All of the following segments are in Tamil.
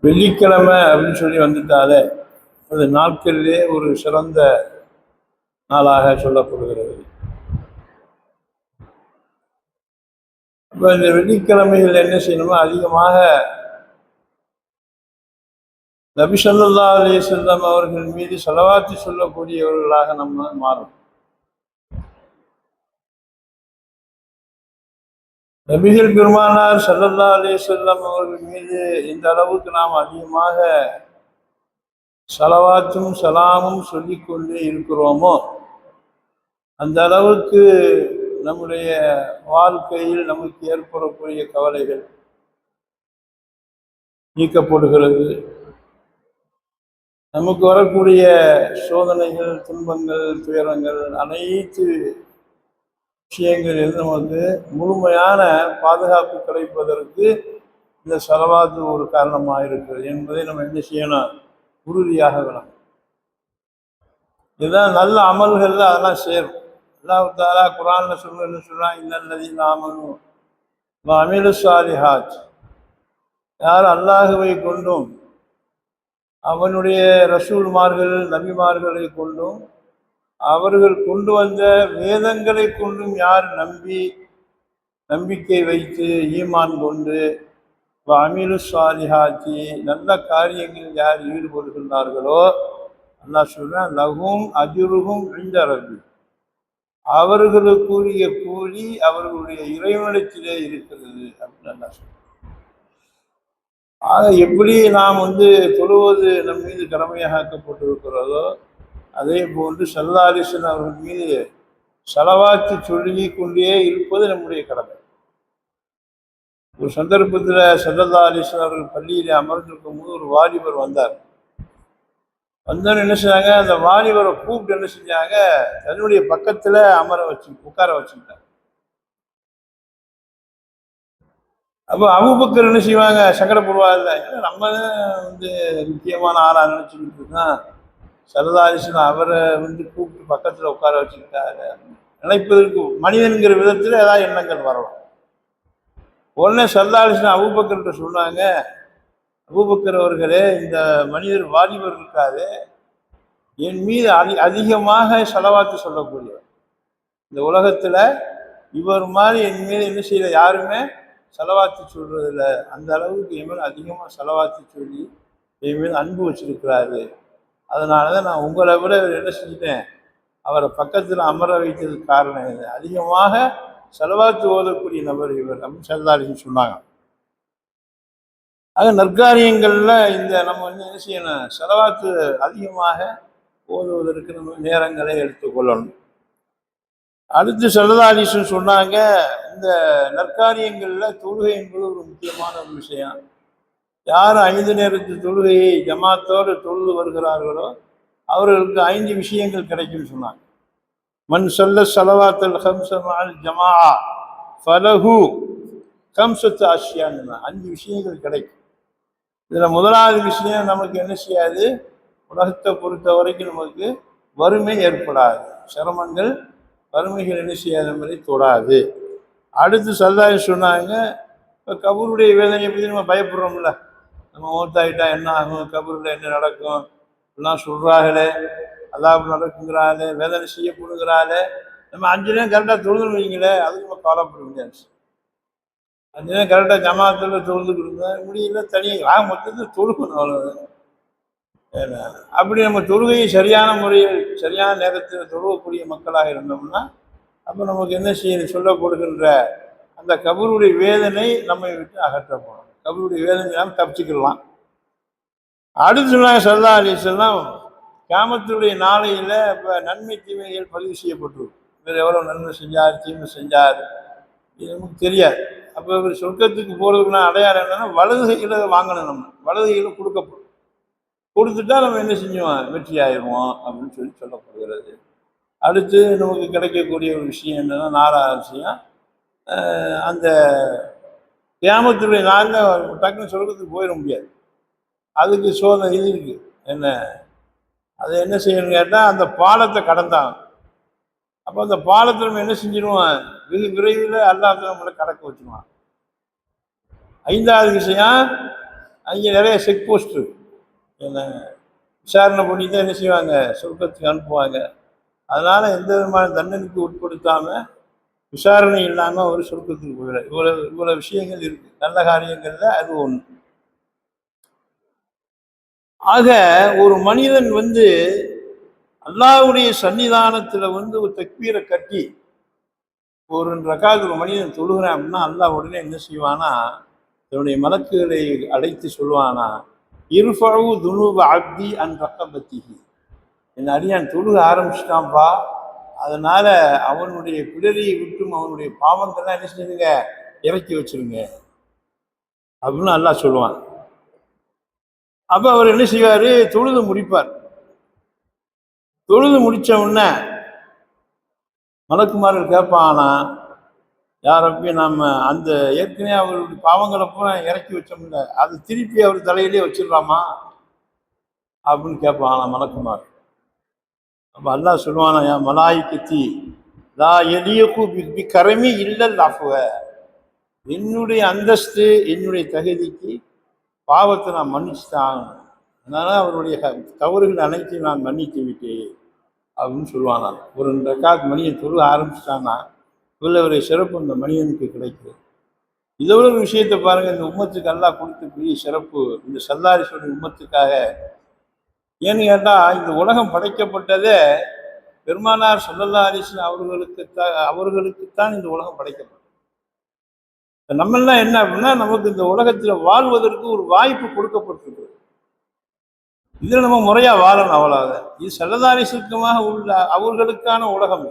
வெள்ளிக்கிழமை அப்படின்னு சொல்லி வந்துட்டாலே அது நாட்களிலே ஒரு சிறந்த நாளாக சொல்லப்படுகிறது. இப்போ இந்த வெள்ளிக்கிழமைகள் என்ன செய்யணுமோ அதிகமாக நபி ஸல்லல்லாஹு அலைஹி வஸல்லம் அவர்கள் மீது ஸலவாத்து சொல்லக்கூடியவர்களாக நம்ம மாறும். நபிகள் பெருமானார் ஸல்லல்லாஹு அலைஹி வஸல்லம் அவர்கள் மீது இந்த அளவுக்கு நாம் அதிகமாக ஸலவாத்தும் சலாமும் சொல்லிக்கொண்டே இருக்கிறோமோ அந்த அளவுக்கு நம்முடைய வாழ்க்கையில் நமக்கு ஏற்படக்கூடிய கவலைகள் நீக்கப்படுகிறது. நமக்கு வரக்கூடிய சோதனைகள், துன்பங்கள், துயரங்கள் அனைத்து விஷயங்களில் நமக்கு முழுமையான பாதுகாப்பு கிடைப்பதற்கு இந்த ஸலவாத்து ஒரு காரணமாக இருக்கிறது என்பதை நம்ம என்ன செய்யணும், உறுதியாக வேணும். இதுதான் நல்ல அமல்கள், அதெல்லாம் சேரும். அல்லாஹ் தஆலா குர்ஆன்ல என்ன சொல்றான், இன்னல்லதீன ஆமனு வ அமிலு ஸாலிஹாத், யார் அல்லாஹுவை கொண்டும் அவனுடைய ரசூல்மார்கள் நபிமார்களை கொண்டும் அவர்கள் கொண்டு வந்த வேதங்களை கொண்டும் யார் நம்பிக்கை வைத்து ஈமான் கொண்டு அமீலு ஸாலிஹாத்தி நல்ல காரியங்களில் யார் ஈடுபடுகின்றார்களோ அல்லாஹ் சொல்றான், லஹும் அஜ்ருஹும் இன்த ரப்பி, அவர்களுக்குரிய கூலி அவர்களுடைய இறைவனிடத்திலே இருக்கிறது அப்படின்னு அல்லாஹ் சொல்றான். ஆக எப்படி நாம் தொழுவது நம் மீது கடமையாக ஆக்கப்பட்டிருக்கிறதோ அதே போன்று ஸல்லல்லாஹு அலைஹி வஸல்லம் அவர்கள் மீது ஸலவாத்து சொல்லி கொண்டே இருப்பது நம்முடைய கடமை. ஒரு சந்தர்ப்பத்தில் ஸல்லல்லாஹு அலைஹி வஸல்லம் அவர்கள் பள்ளியிலே அமர்ந்திருக்கும் போது ஒரு வாலிபர் வந்தார். வந்தோன்னு என்ன செஞ்சாங்க, அந்த வாலிபரை கூப்பிட்டு என்ன செஞ்சாங்க, தன்னுடைய பக்கத்துல உட்கார வச்சுக்கிட்டாங்க. அப்போ அபூபக்கர் என்ன செய்வாங்க, சங்கடப்படுவாங்க, நம்ம முக்கியமான ஆளா நினைச்சுக்கிட்டு தான் ஸல்லல்லாஹு அலைஹி வஸல்லம் அவரை கூப்பிட்டு பக்கத்துல உட்கார வச்சுக்கிட்டாரு நினைப்பதற்கு மனிதன்கிற விதத்துல ஏதாவது எண்ணங்கள் வரலாம். உடனே ஸல்லல்லாஹு அலைஹி வஸல்லம் அபூபக்கர்கிட்ட சொன்னாங்க, அபூபக்கர் அவர்களே, இந்த மனிதர் வாலிபர் இருக்காரு, என் மீது அதிகமாக ஸலவாத்து சொல்லக்கூடியவர், இந்த உலகத்துல இவர் மாதிரி என் மீது என்ன செய்யல யாருமே ஸலவாத்து சொல்றதில்ல, அந்த அளவுக்கு என் மேல் அதிகமாக ஸலவாத்து சொல்லி என் மீது அன்பு வச்சிருக்கிறாரு. அதனாலதான் நான் உங்களை விட என்ன செஞ்சுட்டேன், அவரை பக்கத்தில் அமர வைத்ததுக்கு காரணம் இது, அதிகமாக ஸலவாத்து ஓதக்கூடிய நபர் இவர் அப்படின்னு ஸல்லல்லாஹு அலைஹி வஸல்லம் சொன்னாங்க. ஆக நற்காரியங்கள்ல நம்ம என்ன செய்யணும், ஸலவாத்து அதிகமாக ஓதுவதற்கு நம்ம நேரங்களை எடுத்துக்கொள்ளணும். அடுத்து ஸல்லல்லாஹு அலைஹி வஸல்லம் சொன்னாங்க, இந்த நற்காரியங்கள்ல தொழுகை என்பது ஒரு முக்கியமான ஒரு விஷயம். யார் 5 நேரத்து தொழுகையை ஜமாத்தோடு தொழுது வருகிறார்களோ அவர்களுக்கு 5 விஷயங்கள் கிடைக்கும்னு சொன்னாங்க. மன் ஸல்ல ஸலவாத்தல் ஹம்ஸ மஅல் ஜமாஅ ஃபலஹு கம்ஸத்து அஷ்யான்னு 5 விஷயங்கள் கிடைக்கும். இதுல முதலாவது விஷயம், நமக்கு என்ன செய்யாது, உலகத்தை பொறுத்த வரைக்கும் நமக்கு வறுமை ஏற்படாது, சிரமங்கள் வறுமைகள் என்ன செய்யாத மாதிரி தொடாது. அடுத்து ஸல்லல்லாஹு அலைஹி சொன்னாங்க, இப்போ கபருடைய வேதனையை பற்றி நம்ம பயப்படுறோம்ல, நம்ம மூத்தாயிட்டா என்ன ஆகும், கபூரில் என்ன நடக்கும் எல்லாம் சொல்கிறாங்களே, அல்லாஹ் நடக்குங்கிறாளே, வேதனை செய்யப்படுங்கிறாளே, நம்ம 5 நேரம் கரெக்டாக தொழுதுன்னு வைங்களே, அதுக்கு நம்ம கவலைப்பட முடியாது. 5 நேரம் கரெக்டாக ஜமாத்தில் தொழுதுக்கிடுங்க முடியல, தனியாக மொத்தத்தில் தொழுகணும், அவ்வளோ. அப்படி நம்ம தொழுகையை சரியான முறையில் சரியான நேரத்தில் தொழுவக்கூடிய மக்களாக இருந்தோம்னா அப்போ நமக்கு என்ன செய்ய சொல்லப்படுகின்ற அந்த கபருடைய வேதனை நம்மை விட்டு அகற்றப்படும், கபருடைய வேதனை நாம் தப்பிச்சுக்கலாம். அடுத்து சொன்னாங்க ஸல்லல்லாஹு அலைஹி வஸல்லம், கியாமத்துடைய நாளையில் இப்போ நன்மை தீமைகள் பதிவு செய்யப்பட்டிருக்கும். இவர் எவ்வளோ நன்மை செஞ்சார் தீமை செஞ்சார் இது நமக்கு தெரியாது. அப்போ இவர் சொர்க்கத்துக்கு போகிறதுக்குள்ள அடையாளம் என்னன்னா, வலது கையில் வாங்கணும், நம்ம வலது கையில் கொடுத்துட்டா நம்ம என்ன செஞ்சுவோம், வெற்றி ஆயிடுவோம் அப்படின்னு சொல்லப்படுகிறது. அடுத்து நமக்கு கிடைக்கக்கூடிய ஒரு விஷயம் என்னன்னா, 4வது விஷயம், அந்த கியாமத்துடைய நாளில் டக்குன்னு சொர்க்கத்துக்கு போயிட முடியாது, அதுக்கு சோதனை இது இருக்கு. அதை என்ன செய்யணும்னு கேட்டால், அந்த பாலத்தை கடந்தாங்க. அப்போ அந்த பாலத்தை நம்ம என்ன செஞ்சிடுவோம், வெகு விரைவில் அல்லாஹ் நம்மளை கடக்க வச்சுருவான். 5வது விஷயம், அங்கே நிறைய செக் போஸ்ட் இருக்கு. என்ன விசாரணை பண்ணி தான் என்ன செய்வாங்க, சொர்க்கத்துக்கு அனுப்புவாங்க. அதனால எந்த விதமான தண்டனைக்கு உட்படுத்தாம விசாரணை இல்லாம ஒரு சொர்க்கத்துக்கு போயிட இவ்வளவு இவ்வளவு விஷயங்கள் இருக்கு. நல்ல காரியங்கள்ல அது ஒண்ணு. ஆக ஒரு மனிதன் அல்லாஹ்வுடைய சன்னிதானத்துல ஒரு தக்பீரை கட்டி ஒரு 2 ரக்காத் ஒரு மனிதன் தொழுகிறான் அப்படின்னா அல்லாஹ் உடனே என்ன செய்வானா, தன்னுடைய மலக்குகளை அழைத்து சொல்லுவானா, இர்ஃபஉ துனூப அப்தி அன் ரக்கபத்திஹி, என் அடியான் தொழுக ஆரம்பிச்சிட்டான்பா, அதனால அவனுடைய பிடரியை விட்டும் அவனுடைய பாவங்கள்லாம் என்ன செய்யுங்க, இறக்கி வச்சிருங்க அப்படின்னு அல்லாஹ் சொல்லுவான். அப்ப அவர் என்ன செய்வாரு, தொழுது முடிப்பார். தொழுது முடிச்ச உடனே மலக்குமார்கள் கேட்பானா, யார் அப்படி நம்ம அந்த ஏற்கனவே அவருடைய பாவங்களை பூரா இறக்கி வச்சோம்ல, அது திருப்பி அவர் தலையிலே வச்சிடலாமா அப்படின்னு கேட்பானா மலக்குமார். அப்ப அல்லாஹ் சொல்லுவானா, யா மலாயிக்கத்தி லா எலியகு பி கரமி இல்லல் அஃப்வ, என்னுடைய அந்தஸ்து என்னுடைய தகுதிக்கு பாவத்தை நான் மன்னிச்சுதான், அதனால அவருடைய தவறுகள் அனைத்தையும் நான் மன்னித்து விட்டேன் அப்படின்னு சொல்லுவானா. ஒரு 2 ரக்காத் மனிதன் தொழுக ஆரம்பிச்சிட்டான்னா இவ்வளவு சிறப்பு இந்த மனிதனுக்கு கிடைக்குது. இதை விட ஒரு விஷயத்தை பாருங்க, இந்த உம்மத்துக்கு அல்லாஹ் கொடுத்த பெரிய சிறப்பு இந்த சல்லாரிஸ்வரர் உம்மத்துக்காக. ஏன்னு கேட்டா, இந்த உலகம் படைக்கப்பட்டதே பெருமானார் ஸல்லல்லாஹு அலைஹி வஸல்லம் அவர்களுக்குத்தான் இந்த உலகம் படைக்கப்பட்டது. நம்மெல்லாம் என்ன அப்படின்னா, நமக்கு இந்த உலகத்துல வாழ்வதற்கு ஒரு வாய்ப்பு கொடுக்கப்பட்டிருக்கு. இதுல நம்ம முறையா வாழணும், அவ்வளவுதான். இது ஸல்லல்லாஹு அலைஹி வஸல்லம் உள்ள அவர்களுக்கான உலகம்.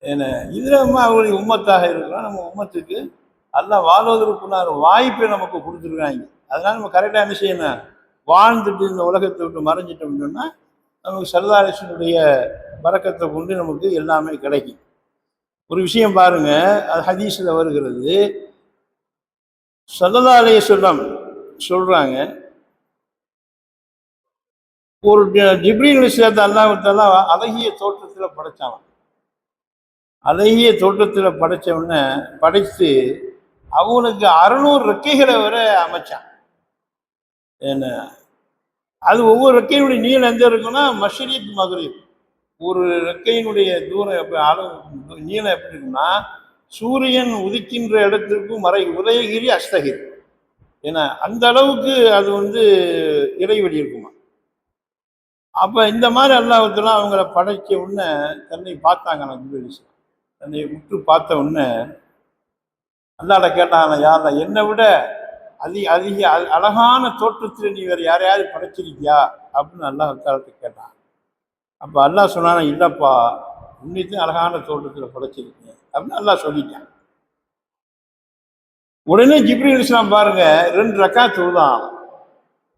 ஏன்னா இதுல நம்ம அவருடைய உம்மத்தாக இருக்கிறோம். நம்ம உம்மத்துக்கு அல்லாஹ் வாழ்வதற்குள்ள வாய்ப்பை நமக்கு கொடுத்துருக்காங்க. அதனால நம்ம கரெக்டாக என்ன செய்யணும், வாழ்ந்துட்டு இந்த உலகத்தை விட்டு மறைஞ்சிட்டோம்னு சொன்னா நமக்கு ஸல்லல்லாஹு அலைஹி வஸல்லம் பரக்கத்தை கொண்டு நமக்கு எல்லாமே கிடைக்கும். ஒரு விஷயம் பாருங்க, அது ஹதீஸ்ல வருகிறது. ஸல்லல்லாஹு அலைஹி வஸல்லம் சொல்றாங்க, ஒரு ஜிப்ரீல் அலைஹிஸ்ஸலாத்தை அல்லாஹ் தஆலா அழகிய தோற்றத்துல படைச்சான். அழகிய தோற்றத்தில் படைச்ச படைத்து அவனுக்கு 600 ரெக்கைகளை வர அமைச்சான். என்ன அது ஒவ்வொரு ரெக்கையினுடைய நீளம் எந்த இருக்குன்னா மஷ்ரிக் மக்ரிப். ஒரு ரெக்கையினுடைய தூரம் அளவு நீளம் எப்படி இருக்குன்னா, சூரியன் உதிக்கின்ற இடத்திற்கும் உதயகிரி அஸ்தகிரி, ஏன்னா அந்த அளவுக்கு அது இடைவெளி இருக்குமா. அப்ப இந்த மாதிரி அல்லாஹ்வுத்தஆலா அவங்கள படைச்ச உடனே தன்னை பார்த்தாங்க. தன்னை உற்று பார்த்த உடனே அல்லாஹ்ட்ட கேட்டாங்க, யாரை என்னை விட அதிக அழகான தோற்றத்தில் நீ வேற யாரையாவது படைச்சிருக்கியா அப்படின்னு அல்லாஹ்ட்ட கேட்டான். அப்ப அல்லாஹ் சொன்னானா, இல்லப்பா, உன்னைத்தான் அழகான தோற்றத்தில் படைச்சிருக்கேன் அப்படின்னு அல்லாஹ் சொல்லிட்டான். உடனே ஜிப்ரீல் அலைஹிஸ்ஸலாம் பாருங்க 2 ரக்காத் தொழுதான்.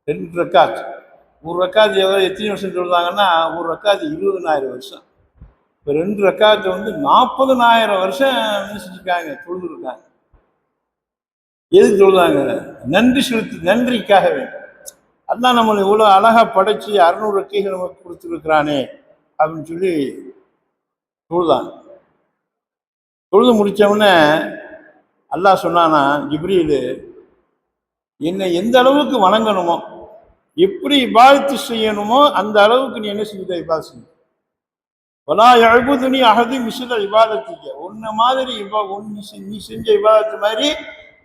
2 ரக்காத். ஒரு ரக்காத் எத்தனை வருஷம் தொழுதாங்கன்னா, ஒரு ரக்காத் 20,000 வருஷம். இப்போ 2 ரக்காத்து 40,000 வருஷம் என்ன செஞ்சுருக்காங்க, தொழுதுருக்காங்க. எதுக்கு தொழுதாங்க? நன்றிக்காக வேண்டும். அதான் நம்மளை இவ்வளோ அழகா படைச்சு 600 ரெக்கைகள் நமக்கு கொடுத்துருக்குறானே அப்படின்னு சொல்லி தொழுதாங்க. தொழுது முடித்தவுடனே அல்லாஹ் சொன்னானா, ஜிப்ரீல், என்னை எந்த அளவுக்கு வணங்கணுமோ, எப்படி இபாதத்து செய்யணுமோ அந்த அளவுக்கு நீ என்ன செஞ்சுட்ட, இபாதத் செஞ்சு. வலா யஅபுதுனி அஹது மிஸ்ல இபாதத்திக்க, உன்ன மாதிரி நீ செஞ்ச இபாதத்து மாதிரி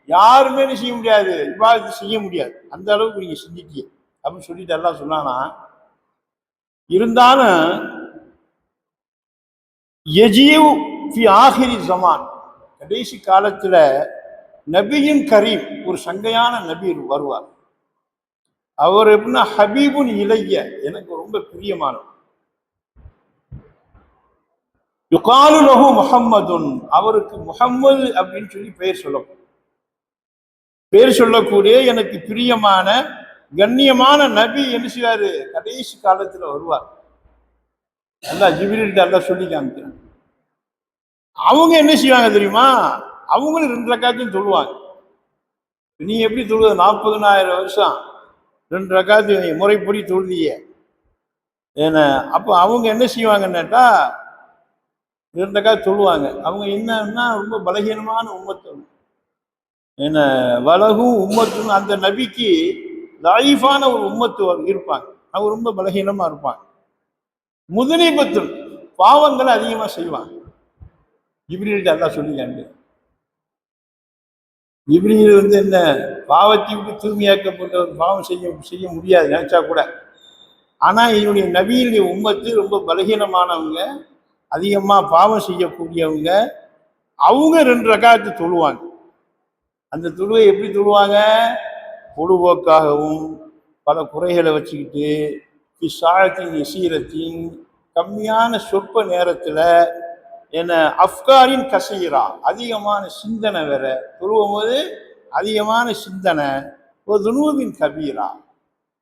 யாருமே நீ செய்ய முடியாது, இபாதத்து செய்ய முடியாது, அந்த அளவுக்கு நீங்க செஞ்சிட்டிய அப்படின்னு சொல்லிட்டு எல்லாம் சொன்னானா. இருந்தாலும் யஜீவ் ஃபி ஆஹிரி ஜமான், கடைசி காலத்துல நபியின் கரீம், ஒரு சங்கையான நபி வருவார். அவர் எப்படின்னா ஹபீபுன் இலைய, எனக்கு ரொம்ப பிரியமானவர். யுகாலு லஹு முஹம்மதுன், அவருக்கு முஹம்மது அப்படின்னு சொல்லி பெயர் சொல்லக்கூடிய எனக்கு பிரியமான கண்ணியமான நபி என்ன செய்வாரு, கடைசி காலத்துல வருவார். அல்லாஹ் ஜிப்ரீல்கிட்ட அல்லாஹ் சொல்லி காமிக்கிறான். அவங்க என்ன செய்வாங்க தெரியுமா, அவங்களும் 2 ரக்காத்தையும் தொழுவாங்க. நீ எப்படி தொழுவது, 40,000 வருஷம் 2 ரக்காத்தையும் முறைப்படி தொழுதிய. ஏன்னா அப்போ அவங்க என்ன செய்வாங்கன்னாட்டா 2 ரக்காத் தொழுவாங்க. அவங்க என்னன்னா ரொம்ப பலகீனமான உம்மத்து. என்ன வலகும் உம்மத்துன்னு அந்த நபிக்கு லைஃபான ஒரு உம்மத்து இருப்பாங்க. அவங்க ரொம்ப பலகீனமா இருப்பாங்க. முதனிபத்தும் பாவங்களை அதிகமா செய்வாங்க. ஜிப்ரீல்கிட்ட அல்லாஹ் சொல்லிக்காண்டு, ஜிப்ரீல் என்ன பாவத்தை விட்டு தூய்மையாக்கப்பட்ட ஒரு பாவம் செய்ய செய்ய முடியாது நினைச்சா கூட. ஆனா என்னுடைய நபியினுடைய உம்மத்து ரொம்ப பலகீனமானவங்க, அதிகமா பாவம் செய்யக்கூடியவங்க. அவங்க 2 ரக்காத்து தொழுவாங்க. அந்த தொழுகை எப்படி தொழுவாங்க? பொழுவோக்காகவும் பல குறைகளை வச்சுக்கிட்டு சாழத்தின் எசீரத்தின் கம்மியான சொற்ப நேரத்தில் என்ன அஃப்காரின் கசீரா அதிகமான சிந்தனை வேற தொழுவும் போது அதிகமான சிந்தனை ஒரு துணுவின் கபீரா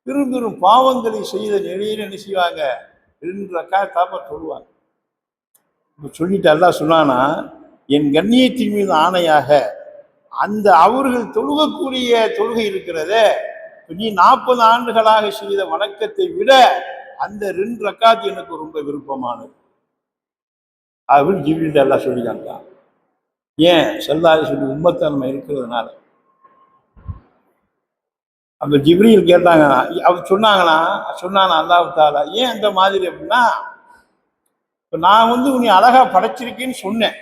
பெரும் பெரும் பாவங்களை செய்த நிலையில் என்ன செய்வாங்க? 2 ரக்காத்தாப்ப தொழுவாங்க. இப்போ சொல்லிட்டு அல்லாஹ் சொன்னானா, என் கண்ணியத்தின் மீது ஆணையாக அந்த அவர்கள் தொழுகக்கூடிய தொழுகை இருக்கிறதே, நீ 40 ஆண்டுகளாக செய்த வணக்கத்தை விட அந்த 2 ரக்காத் எனக்கு ரொம்ப விருப்பமானது அப்படின்னு ஜிப்ரீல் அல்லாஹ் சொல்லிக்காங்க. ஏன் ஸல்லல்லாஹு அலைஹி வஸல்லம் உம்மத்தன்மை இருக்கிறதுனால. அந்த ஜிப்ரீல் கேட்டாங்க, அவர் சொன்னானா அல்லாஹ் தஆலா ஏன் அந்த மாதிரி அப்படின்னா, இப்போ நான் உன்னை அழகா படைச்சிருக்கேன்னு சொன்னேன்.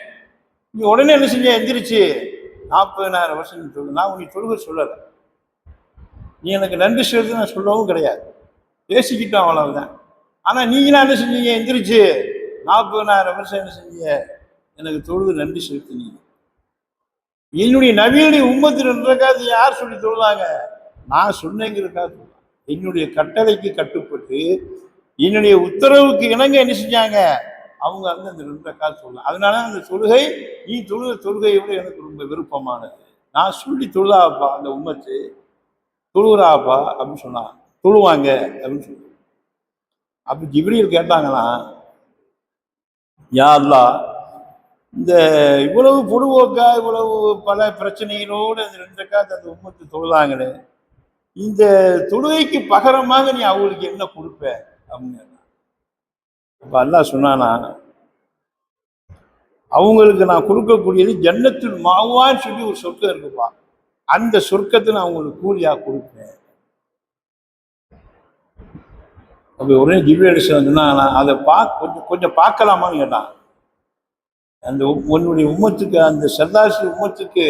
நீ உடனே என்ன செஞ்ச? எந்திரிச்சு 40,000 வருஷம் சொல்லு. நான் உன்னை தொழுக சொல்லலை. நீ எனக்கு நன்றி செலுத்து நான் சொல்லவும் கிடையாது. பேசிக்கிட்டோம் அவ்வளவுதான். ஆனால் நீங்களாம் என்ன செஞ்சீங்க? எந்திரிச்சு 40,000 வருஷம் என்ன செஞ்சீங்க? எனக்கு தொழுது நன்றி செலுத்தினீங்க. என்னுடைய நபியுடைய உம்மத்து 2 ரக்காத்து யார் சொல்லி தொழுதாங்க? நான் சொன்னேங்கிறதுக்காக சொல்லுவாங்க. என்னுடைய கட்டளைக்கு கட்டுப்பட்டு என்னுடைய உத்தரவுக்கு இணங்க என்ன செஞ்சாங்க? அவங்க அந்த 2 ரக்காத்து சொல்லலாம். அதனால அந்த தொழுகை நீ தொழுகையை விட எனக்கு ரொம்ப விருப்பமானது. நான் சொல்லி தொழுதாப்பா அந்த உம்மத்து தொழுகிறாப்பா அப்படின்னு சொன்னாங்க. தொழுவாங்க அப்படின்னு சொல்லி. அப்போ ஜிப்ரீல் கேட்டாங்களா, யா அல்லாஹ் இந்த இவ்வளவு பொழுவோக்கா இவ்வளவு பல பிரச்சனைகளோடு அந்த 2 ரக்காத்து அந்த உம்மத்து தொழுதாங்களே, இந்த தொழுகைக்கு பகரமாக நீ அவங்களுக்கு என்ன கொடுப்ப அப்படின்னு. அப்ப அல்லாஹ் சொன்னானா, அவங்களுக்கு நான் கொடுக்கக்கூடியது ஜன்னத்துல் மாவான்னு சொல்லி ஒரு சொர்க்கம் இருக்குப்பா, அந்த சொர்க்கத்தை நான் அவங்களுக்கு கூலியா கொடுப்பேன். அப்படி உடனே ஜிப்ரீல் சொன்னாங்கன்னா, அதை கொஞ்சம் பார்க்கலாமான்னு கேட்டான். அந்த உன்னுடைய உம்மத்துக்கு அந்த சர்தாசி உம்மத்துக்கு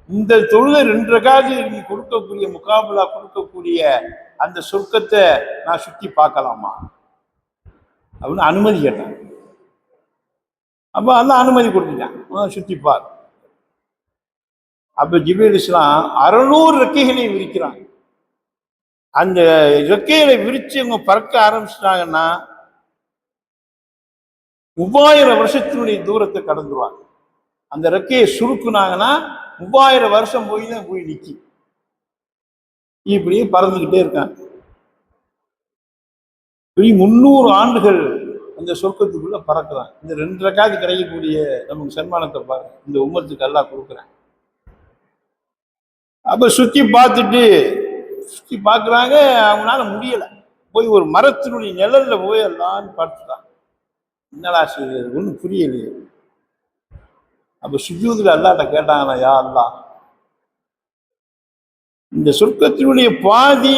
இந்த தொழுகை 2 ரக்காத்து நீ கொடுக்கக்கூடிய முகாபலா கொடுக்கக்கூடிய அந்த சொர்க்கத்தை நான் சுற்றி பார்க்கலாமா அப்படின்னு அனுமதி கேட்டான். அப்போ அல்லாஹ் அனுமதி கொடுத்துட்டான், சுற்றி பார். அப்போ ஜிப்ரீல் 600 ரெக்கைகளை விரிக்கிறாங்க. அந்த ரெக்கைகளை விரிச்சு அவங்க பறக்க ஆரம்பிச்சிட்டாங்கன்னா 3000 வருஷத்தினுடைய தூரத்தை கடந்துருவாங்க. அந்த ரெக்கையை சுருக்குனாங்கன்னா 3000 வருஷம் போய் தான் போய் நிற்கி. இப்படியே பறந்துக்கிட்டே இருக்காங்க. 300 ஆண்டுகள் அந்த சொர்க்கத்துக்குள்ள பறக்குறாங்க. இந்த 2 ரக்காத்து கிடைக்கக்கூடிய நமக்கு சன்மானத்தை பாருங்க, இந்த உம்மத்துக்கு அல்லாஹ் கொடுக்குறேன். அப்ப சுற்றி பார்க்குறாங்க, அவங்களால முடியலை. போய் ஒரு மரத்தினுடைய நிழல்ல போய் எல்லான்னு பார்த்துட்டாங்க. என்னடா செய்யுது ஒன்றும் புரியலையே. அப்போ சுஜூதுல அல்லாட்ட கேட்டாங்களா, யா அல்லாஹ் இந்த சொர்க்கத்தினுடைய பாதி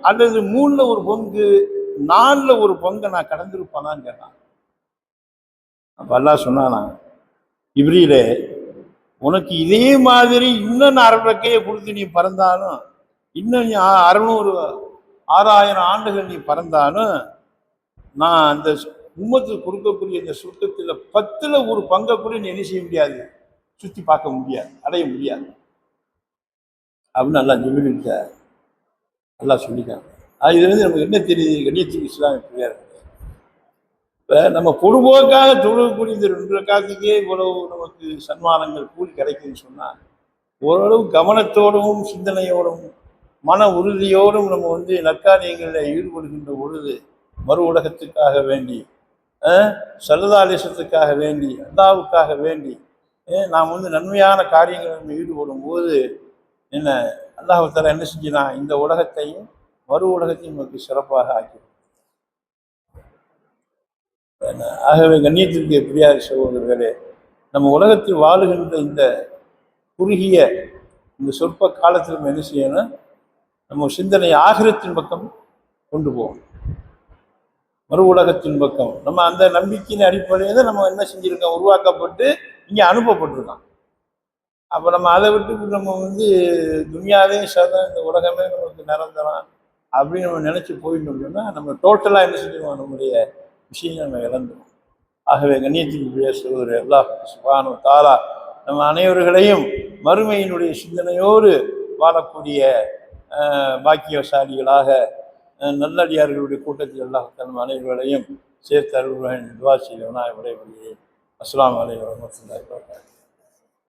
அல்லது 3ல் ஒரு பங்கு 4ல் ஒரு பங்கை நான் கடந்திருப்பானான்னு கேட்டான். அப்போ அல்லாஹ் சொன்னானா, ஜிப்ரீலே உனக்கு இதே மாதிரி இன்னும் 1/2 ரெக்கையை கொடுத்து நீ பறந்தாலும், இன்னும் நீ 6000 ஆண்டுகள் நீ பறந்தாலும், நான் அந்த உம்மத்துக்கு கொடுக்கக்கூடிய இந்த சொர்க்கத்தில் 10ல் ஒரு பங்கை கூட நீ என்ன செய்ய முடியாது, சுற்றி பார்க்க முடியாது, அடைய முடியாது அப்படின்னு அல்லாஹ் ஜிப்ரீல்கிட்ட அல்லாஹ் சொல்லிட்டாங்க. இதுலேருந்து நமக்கு என்ன தெரியுது? கண்ணியத்துக்கு இஸ்லாம் எப்படியா இருக்கு. இப்போ நம்ம பொழுதுபோக்காக தொழுகக்கூடிய இந்த 2 ரக்காத்துக்கே இவ்வளவு நமக்கு சன்மானங்கள் கூலி கிடைக்குதுன்னு சொன்னால், ஓரளவு கவனத்தோடும் சிந்தனையோடும் மன உறுதியோடும் நம்ம நற்காரியங்களில் ஈடுபடுகின்ற பொழுது மறு உலகத்துக்காக வேண்டி, சல்லல்லாஹு வேண்டி, அல்லாஹ்வுக்காக வேண்டி நாம் நன்மையான காரியங்கள் நம்ம ஈடுபடும் போது என்ன அல்லாஹ் தஆலா என்ன செஞ்சினா, இந்த உலகத்தையும் மறு உலகத்தையும் நமக்கு சிறப்பாக ஆக்கி. ஆகவே கண்ணியத்திற்கு எப்படியார் சகோதரர்களே, நம்ம உலகத்தில் வாழுகின்ற இந்த குறுகிய இந்த சொற்ப காலத்தில் நம்ம என்ன செய்யணும், நம்ம சிந்தனை ஆகிரத்தின் பக்கம் கொண்டு போவோம், மறு உலகத்தின் பக்கம். நம்ம அந்த நம்பிக்கையின் அடிப்படையில் தான் நம்ம என்ன செஞ்சிருக்கோம், உருவாக்கப்பட்டு இங்கே அனுப்பப்பட்டிருக்கோம். அப்போ நம்ம அதை விட்டு நம்ம துனியாவே சதம், இந்த உலகமே நமக்கு நிரந்தரம் அப்படின்னு நம்ம நினச்சி போயிட்டோம்னா நம்ம டோட்டலாக என்ன செஞ்சிருவோம், நம்முடைய விஷயங்கள் நம்ம இழந்துடும். ஆகவே கண்ணியத்திற்குரிய சகோதரர் அல்லாஹ் சுப்ஹானஹு வ தஆலா நம்ம அனைவர்களையும் மறுமையினுடைய சிந்தனையோடு வாழக்கூடிய பாக்கியசாலிகளாக நல்லடியார்களுடைய கூட்டத்தில் அல்லாஹ் நம் அனைவர்களையும் சேர்த்து அருள்வான் துஆ செய்தவனாய் விடைபெறுகிறேன். அஸ்ஸலாமு அலைக்கும் வரஹ்மத்துல்லாஹி வபரகாத்துஹு.